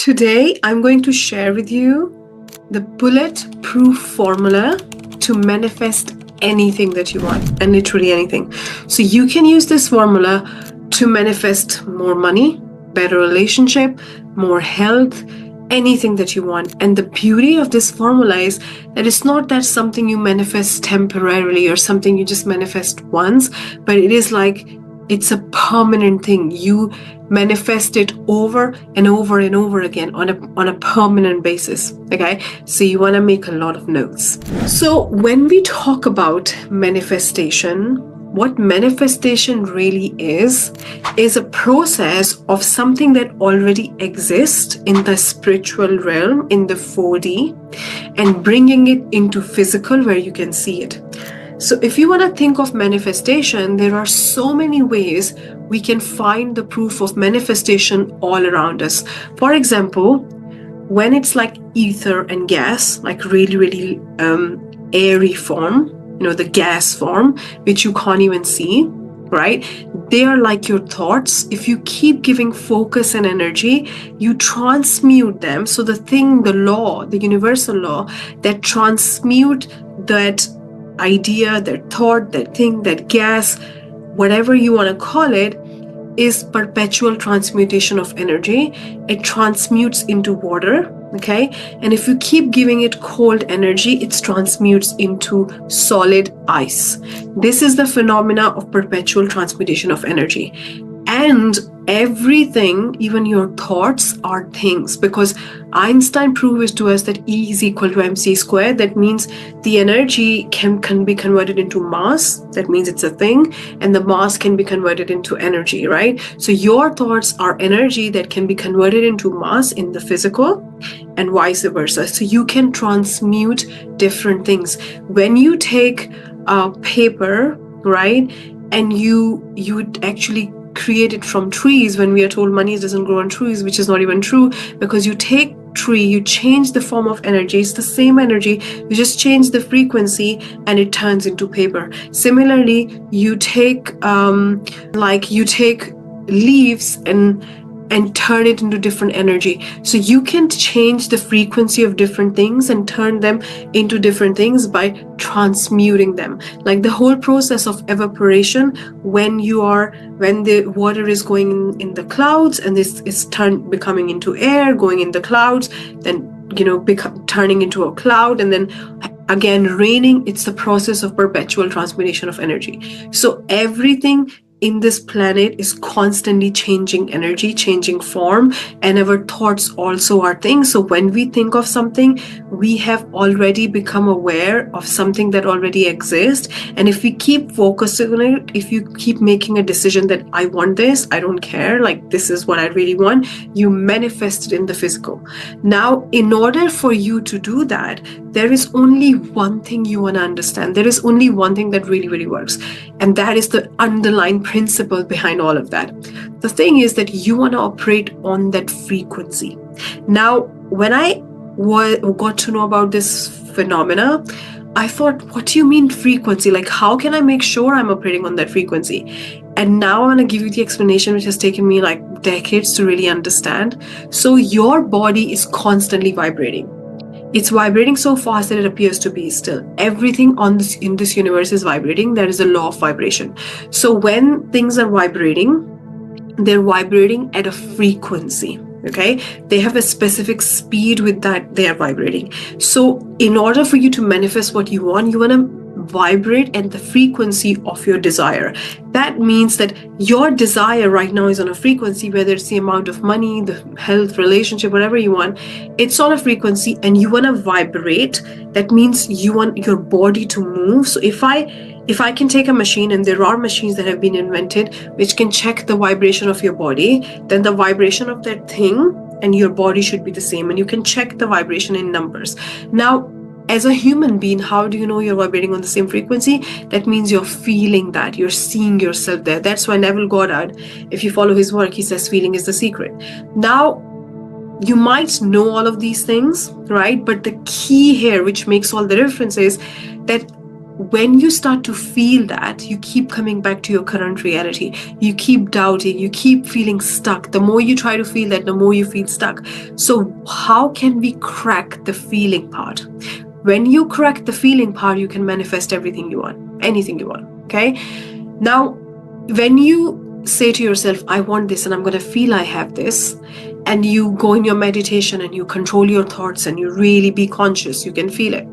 Today, I'm going to share with you the bulletproof formula to manifest anything that you want, and literally anything. So you can use this formula to manifest more money, better relationship, more health, anything that you want. And the beauty of this formula is that it's not that something you manifest temporarily or something you just manifest once, but it is like it's a permanent thing. You manifest it over and over and over again on a permanent basis. Okay, so you want to make a lot of notes. So when we talk about manifestation, what manifestation really is a process of something that already exists in the spiritual realm, in the 4D, and bringing it into physical where you can see it. So if you want to think of manifestation, there are so many ways we can find the proof of manifestation all around us. For example, when it's like ether and gas, like really airy form, the gas form, which you can't even see, right? They are like your thoughts. If you keep giving focus and energy, you transmute them. So the law, the universal law that transmute that idea, that thought, that thing, that gas, whatever you want to call it, is perpetual transmutation of energy. It transmutes into water, okay? And if you keep giving it cold energy, it transmutes into solid ice. This is the phenomena of perpetual transmutation of energy. And everything, even your thoughts, are things, because Einstein proved it to us that E is equal to mc squared. That means the energy can be converted into mass. That means it's a thing, and the mass can be converted into energy, right? So your thoughts are energy that can be converted into mass in the physical, and vice versa. So you can transmute different things. When you take paper, right, and you actually create it from trees, when we are told money doesn't grow on trees, which is not even true, because you take tree, you change the form of energy. It's the same energy, you just change the frequency and it turns into paper. Similarly, you take leaves and turn it into different energy. So you can change the frequency of different things and turn them into different things by transmuting them. Like the whole process of evaporation, when the water is going in the clouds and this is becoming into air, going in the clouds, then turning into a cloud, and then again raining. It's the process of perpetual transmutation of energy. So everything in this planet is constantly changing energy, changing form, and our thoughts also are things. So when we think of something, we have already become aware of something that already exists. And if we keep focusing on it, if you keep making a decision that I want this, I don't care, like this is what I really want, you manifest it in the physical. Now, in order for you to do that, there is only one thing you want to understand. There is only one thing that really works, and that is the underlying principle behind all of that. The thing is that you want to operate on that frequency. Now, when I got to know about this phenomena, I thought, what do you mean frequency? Like, how can I make sure I'm operating on that frequency? And now I want to give you the explanation, which has taken me like decades to really understand. So your body is constantly vibrating. It's vibrating so fast that it appears to be still. Everything in this universe is vibrating. There is a law of vibration. So when things are vibrating, they're vibrating at a frequency. Okay, they have a specific speed with that they are vibrating. So in order for you to manifest what you want to vibrate at the frequency of your desire. That means that your desire right now is on a frequency, whether it's the amount of money, the health, relationship, whatever you want, it's on a frequency and you want to vibrate. That means you want your body to move. So if I can take a machine, and there are machines that have been invented which can check the vibration of your body, then the vibration of that thing and your body should be the same, and you can check the vibration in numbers. Now, as a human being, how do you know you're vibrating on the same frequency? That means you're feeling that, you're seeing yourself there. That's why Neville Goddard, if you follow his work, he says feeling is the secret. Now, you might know all of these things, right? But the key here, which makes all the difference, is that when you start to feel that, you keep coming back to your current reality. You keep doubting, you keep feeling stuck. The more you try to feel that, the more you feel stuck. So how can we crack the feeling part? When you crack the feeling part, you can manifest everything you want, anything you want, okay? Now, when you say to yourself, I want this and I'm going to feel I have this, and you go in your meditation and you control your thoughts and you really be conscious, you can feel it.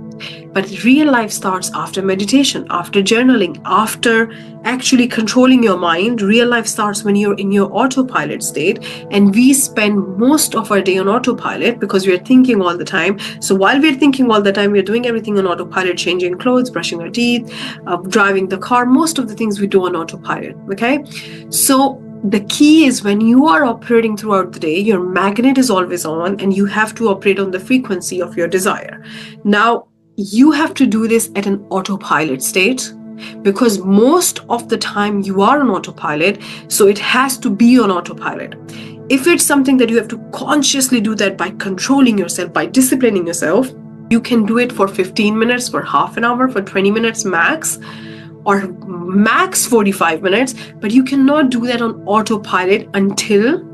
But real life starts after meditation, after journaling, after actually controlling your mind. Real life starts when you're in your autopilot state. And we spend most of our day on autopilot because we're thinking all the time. So while we're thinking all the time, we're doing everything on autopilot, changing clothes, brushing our teeth, driving the car, most of the things we do on autopilot, okay? So the key is when you are operating throughout the day, your magnet is always on and you have to operate on the frequency of your desire. Now, you have to do this at an autopilot state because most of the time you are on autopilot, so it has to be on autopilot. If it's something that you have to consciously do that by controlling yourself, by disciplining yourself, you can do it for 15 minutes, for half an hour, for 20 minutes max, or max 45 minutes, but you cannot do that on autopilot until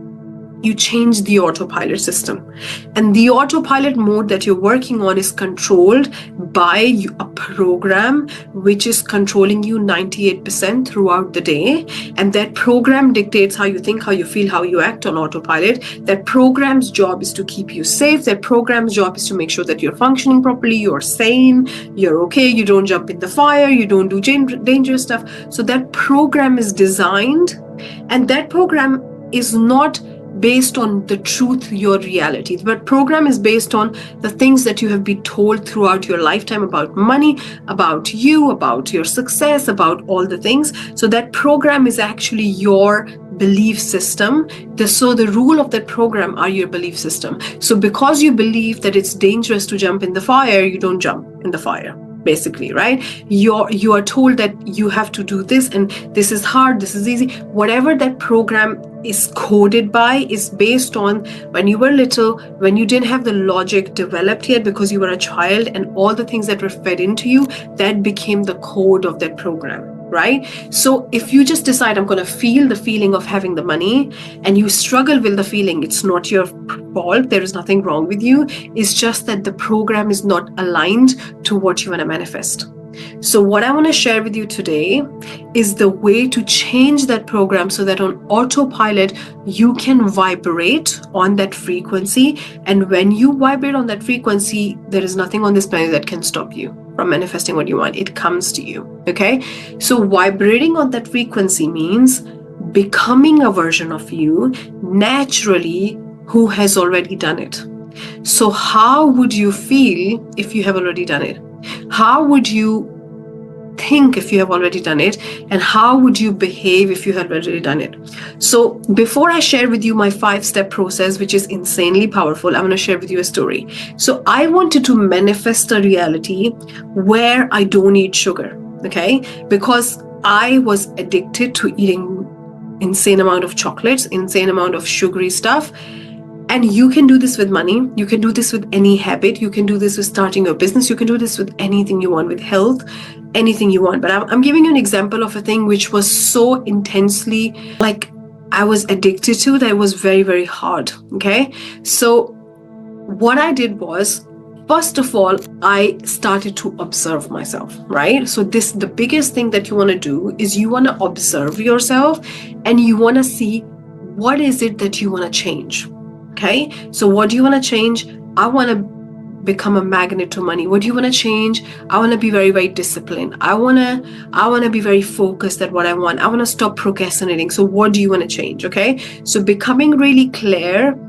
you change the autopilot system. And the autopilot mode that you're working on is controlled by a program which is controlling you 98% throughout the day. And that program dictates how you think, how you feel, how you act on autopilot. That program's job is to keep you safe. That program's job is to make sure that you're functioning properly, you're sane, you're okay, you don't jump in the fire, you don't do dangerous stuff. So that program is designed, and that program is not based on the truth, your reality. But program is based on the things that you have been told throughout your lifetime about money, about you, about your success, about all the things. So that program is actually your belief system. So the rule of that program are your belief system. So because you believe that it's dangerous to jump in the fire, you don't jump in the fire. Basically, right? You are told that you have to do this and this is hard, this is easy. Whatever that program is coded by is based on when you were little, when you didn't have the logic developed yet because you were a child, and all the things that were fed into you, that became the code of that program, right? So if you just decide, I'm going to feel the feeling of having the money, and you struggle with the feeling, it's not your fault. There is nothing wrong with you. It's just that the program is not aligned to what you want to manifest. So what I want to share with you today is the way to change that program so that on autopilot, you can vibrate on that frequency. And when you vibrate on that frequency, there is nothing on this planet that can stop you from manifesting what you want. It comes to you, okay? So vibrating on that frequency means becoming a version of you naturally who has already done it. So how would you feel if you have already done it? How would you think if you have already done it? And how would you behave if you had already done it? So before I share with you my 5-step process, which is insanely powerful, I'm going to share with you a story. So I wanted to manifest a reality where I don't eat sugar, okay? Because I was addicted to eating insane amount of chocolates, insane amount of sugary stuff. And you can do this with money. You can do this with any habit. You can do this with starting a business. You can do this with anything you want, with health, anything you want. But I'm giving you an example of a thing which was so intensely, like I was addicted to, that it was very, very hard. Okay. So what I did was, first of all, I started to observe myself, right? So the biggest thing that you want to do is you want to observe yourself and you want to see what is it that you want to change. Okay, so what do you want to change? I want to become a magnet to money. What do you want to change? I want to be very, very disciplined. I want to be very focused at what I want. I want to stop procrastinating. So what do you want to change? Okay, so becoming really clear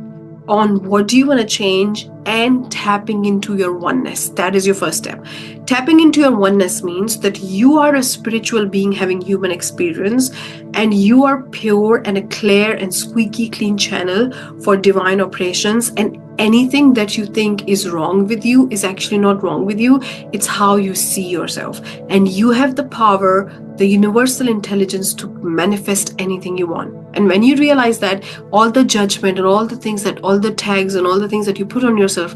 on what do you want to change and tapping into your oneness. That is your first step. Tapping into your oneness means that you are a spiritual being having human experience, and you are pure and a clear and squeaky clean channel for divine operations, and anything that you think is wrong with you is actually not wrong with you. It's how you see yourself, and you have the power, the universal intelligence to manifest anything you want. And when you realize that, all the judgment and all the things that, all the tags and all the things that you put on yourself,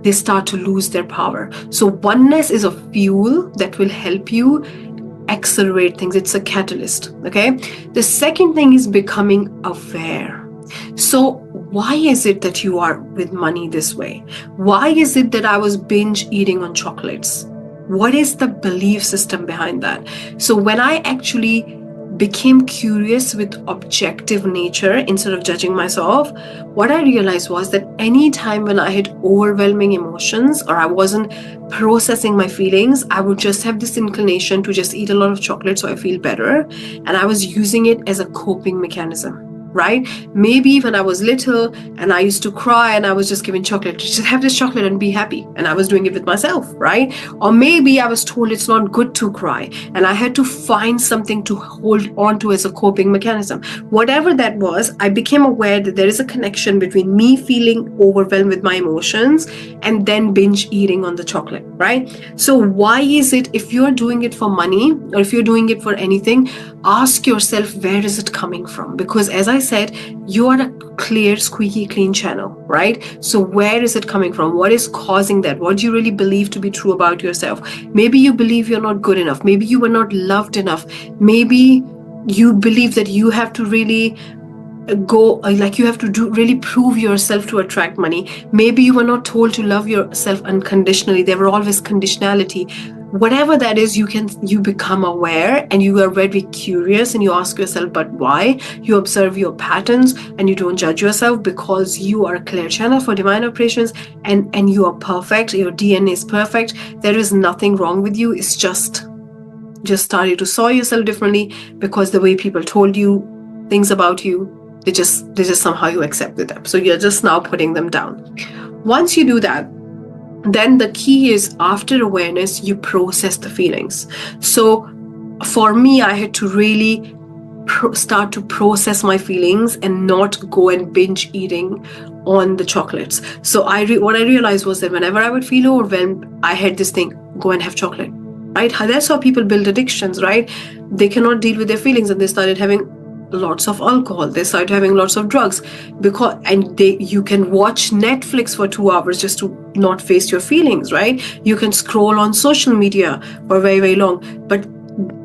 they start to lose their power. So oneness is a fuel that will help you accelerate things. It's a catalyst. Okay. The second thing is becoming aware. So why is it that you are with money this way? Why is it that I was binge eating on chocolates? What is the belief system behind that? So when I actually became curious with objective nature instead of judging myself, what I realized was that any time when I had overwhelming emotions or I wasn't processing my feelings, I would just have this inclination to just eat a lot of chocolate so I feel better. And I was using it as a coping mechanism. Right? Maybe when I was little and I used to cry and I was just given chocolate, just have this chocolate and be happy. And I was doing it with myself, right? Or maybe I was told it's not good to cry and I had to find something to hold on to as a coping mechanism. Whatever that was, I became aware that there is a connection between me feeling overwhelmed with my emotions and then binge eating on the chocolate, right? So why is it, if you're doing it for money or if you're doing it for anything, ask yourself, where is it coming from? Because as I said, you are a clear, squeaky clean channel, right? So where is it coming from? What is causing that? What do you really believe to be true about yourself? Maybe you believe you're not good enough. Maybe you were not loved enough. Maybe you believe that you have to really you have to really prove yourself to attract money. Maybe you were not told to love yourself unconditionally. There were always conditionality. Whatever that is, you become aware and you are very curious and you ask yourself, but why? You observe your patterns and you don't judge yourself, because you are a clear channel for divine operations and you are perfect. Your DNA is perfect. There is nothing wrong with you. It's just started to saw yourself differently because the way people told you things about you, they just somehow you accepted them. So you're just now putting them down. Once you do that, then the key is, after awareness, you process the feelings. So for me, I had to really start to process my feelings and not go and binge eating on the chocolates. So what I realized was that whenever I would feel overwhelmed, I had this thing, go and have chocolate, right? That's how people build addictions, right? They cannot deal with their feelings and they started having lots of alcohol, they started having lots of drugs, you can watch Netflix for 2 hours just to not face your feelings, right? You can scroll on social media for very, very long, but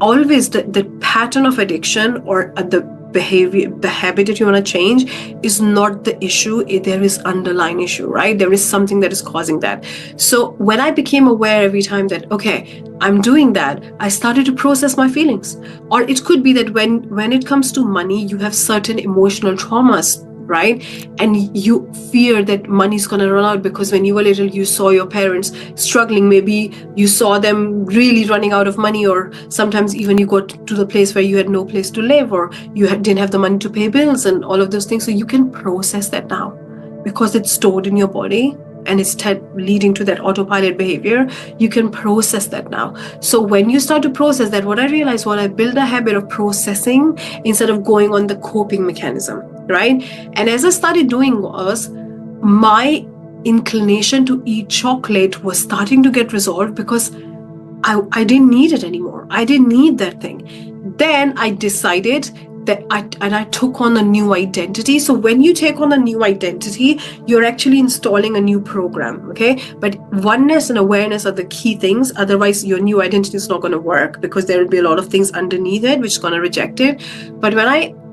always the pattern of addiction or the behavior, the habit that you want to change is not the issue. There is underlying issue, right? There is something that is causing that. So when I became aware every time that, okay, I'm doing that, I started to process my feelings. Or it could be that when it comes to money, you have certain emotional traumas, right? And you fear that money is going to run out because when you were little, you saw your parents struggling. Maybe you saw them really running out of money, or sometimes even you got to the place where you had no place to live, or you didn't have the money to pay bills and all of those things. So you can process that now because it's stored in your body and it's leading to that autopilot behavior. You can process that now. So when you start to process that, what I realized was I built a habit of processing instead of going on the coping mechanism, right? And as I started doing was, my inclination to eat chocolate was starting to get resolved because I didn't need it anymore. I didn't need that thing. Then I decided that I took on a new identity. So when you take on a new identity, you're actually installing a new program, okay? But oneness and awareness are the key things. Otherwise, your new identity is not going to work because there will be a lot of things underneath it which is going to reject it. But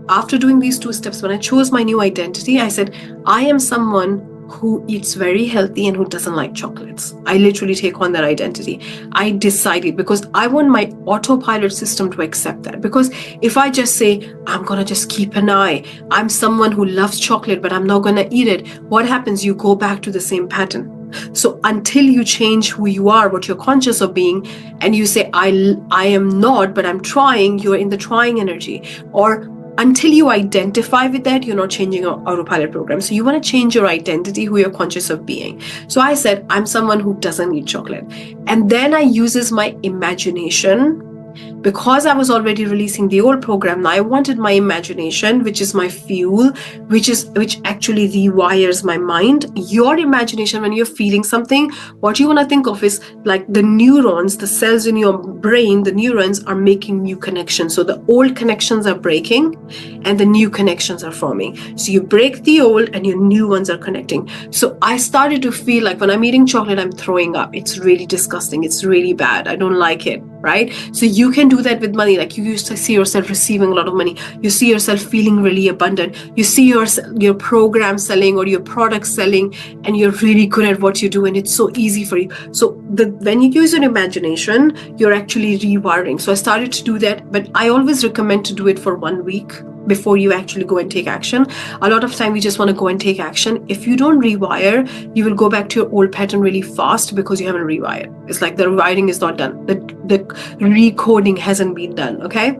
after doing these 2 steps, when I chose my new identity, I said, I am someone who eats very healthy and who doesn't like chocolates. I literally take on that identity. I decided because I want my autopilot system to accept that. Because if I just say, I'm going to just keep an eye, I'm someone who loves chocolate, but I'm not going to eat it, what happens? You go back to the same pattern. So until you change who you are, what you're conscious of being, and you say, I am not, but I'm trying, you're in the trying energy. Or until you identify with that, you're not changing your autopilot program. So you want to change your identity, who you're conscious of being. So I said, I'm someone who doesn't eat chocolate. And then I uses my imagination because I was already releasing the old program, now I wanted my imagination, which is my fuel, which actually rewires my mind. Your imagination, when you're feeling something, what you want to think of is like the neurons, the cells in your brain, the neurons are making new connections. So the old connections are breaking and the new connections are forming. So you break the old and your new ones are connecting. So I started to feel like when I'm eating chocolate, I'm throwing up. It's really disgusting. It's really bad. I don't like it, right? So you can do that with money. Like you used to see yourself receiving a lot of money. You see yourself feeling really abundant. You see your program selling or your product selling, and you're really good at what you do, and it's so easy for you. So when you use your imagination, you're actually rewiring. So I started to do that, but I always recommend to do it for 1 week before you actually go and take action. A lot of time we just want to go and take action. If you don't rewire, you will go back to your old pattern really fast because you haven't rewired. It's like the rewiring is not done. The recoding hasn't been done, okay?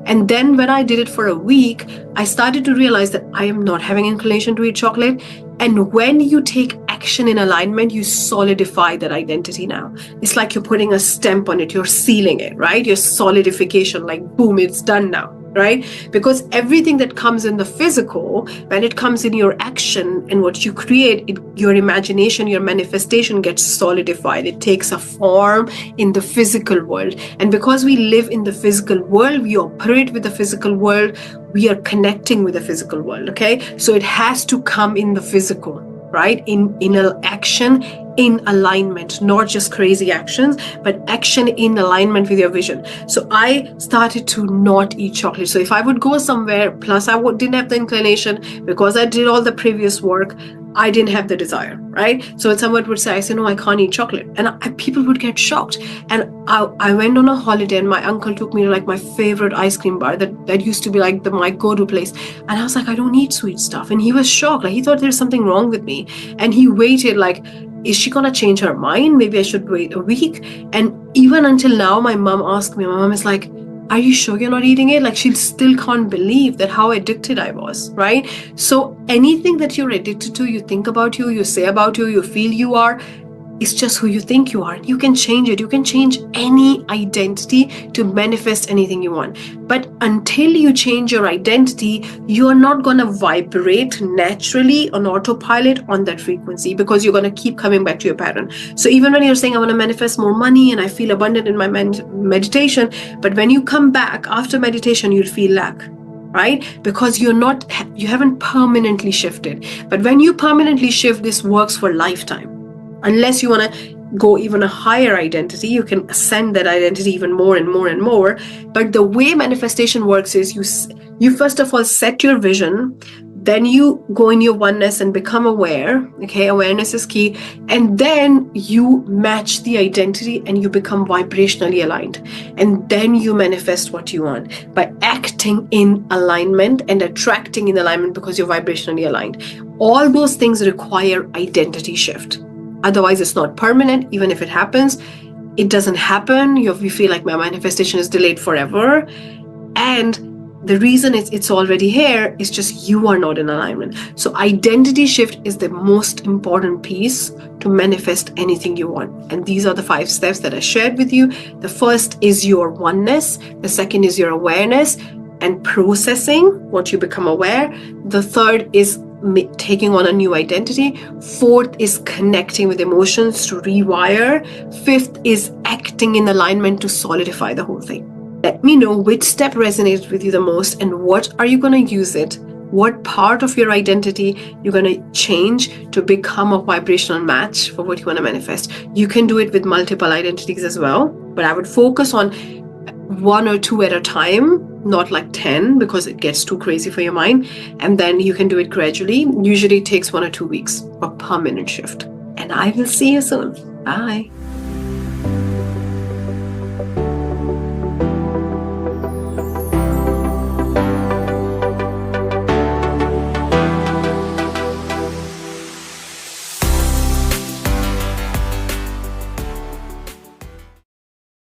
And then when I did it for a week, I started to realize that I am not having inclination to eat chocolate. And when you take action in alignment, you solidify that identity now. It's like you're putting a stamp on it. You're sealing it, right? Your solidification, like boom, it's done now, right? Because everything that comes in the physical, when it comes in your action and what you create, your imagination, your manifestation gets solidified. It takes a form in the physical world. And because we live in the physical world, we operate with the physical world, we are connecting with the physical world, okay? So it has to come in the physical, right? In action, in alignment, not just crazy actions, but action in alignment with your vision. So I started to not eat chocolate. So if I would go somewhere, plus I didn't have the inclination because I did all the previous work, I didn't have the desire, right? So when someone would say, I say, no, I can't eat chocolate. And people would get shocked. And I went on a holiday and my uncle took me to like my favorite ice cream bar that used to be like my go-to place. And I was like, I don't eat sweet stuff. And he was shocked. Like he thought there's something wrong with me. And he waited like, is she gonna change her mind? Maybe I should wait a week. And even until now, my mom asked me, my mom is like, are you sure you're not eating it? Like she still can't believe that how addicted I was, right? So anything that you're addicted to, you think about you say about you feel you are, it's just who you think you are. You can change it. You can change any identity to manifest anything you want. But until you change your identity, you are not going to vibrate naturally on autopilot on that frequency because you're going to keep coming back to your pattern. So even when you're saying, I want to manifest more money and I feel abundant in my meditation, but when you come back after meditation, you'll feel lack. Right? Because you haven't permanently shifted. But when you permanently shift, this works for lifetime. Unless you want to go even a higher identity, you can ascend that identity even more and more and more. But the way manifestation works is you first of all set your vision, then you go in your oneness and become aware. Okay, awareness is key. And then you match the identity and you become vibrationally aligned. And then you manifest what you want by acting in alignment and attracting in alignment because you're vibrationally aligned. All those things require identity shift. Otherwise, it's not permanent. Even if it happens, it doesn't happen. You feel like my manifestation is delayed forever. And the reason it's already here is just you are not in alignment. So identity shift is the most important piece to manifest anything you want. And these are the 5 steps that I shared with you. The first is your oneness. The second is your awareness and processing what you become aware. The third is taking on a new identity. Fourth is connecting with emotions to rewire. Fifth is acting in alignment to solidify the whole thing. Let me know which step resonates with you the most and what are you going to use it? What part of your identity you're going to change to become a vibrational match for what you want to manifest. You can do it with multiple identities as well, but I would focus on 1 or 2 at a time, not like 10 because it gets too crazy for your mind. And then you can do it gradually. Usually it takes 1 or 2 weeks for permanent shift. And I will see you soon. Bye.